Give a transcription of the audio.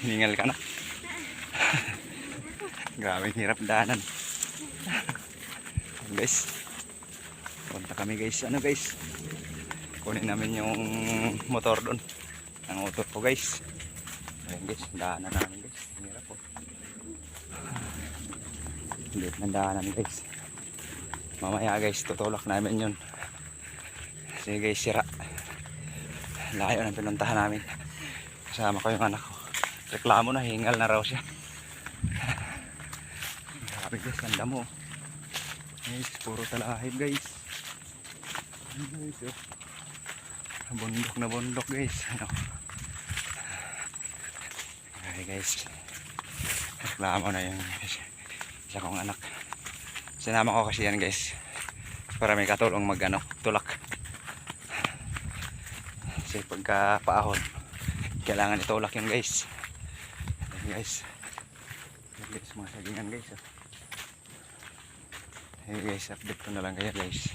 Hiningal ka na. Grabe hirap daanan. Guys, punta kami guys. Ano guys, kunin namin yung motor doon. Ang motor ko guys. Ayan guys, daanan namin guys. Hirap po. Hindi na daanan guys. Mamaya guys, tutulak namin yun. Sige guys, sira. Layo ng pinuntahan namin. Kasama ko yung anak ko. Reklamo na, hingal na raw siya. Grabe guys, ang damo. Guys, puro talahib guys. Guys, oh. Bundok na bundok guys. Ano? Okay guys. Reklamo na yung isa kong anak. Sinama ko kasi yan guys. Para may katulong mag-ano, tulak. Kasi pagka paahon, kailangan itulak yun guys. Ayan guys. Ayan guys, mga sagingan guys. Hey guys, update ko na lang kayo guys.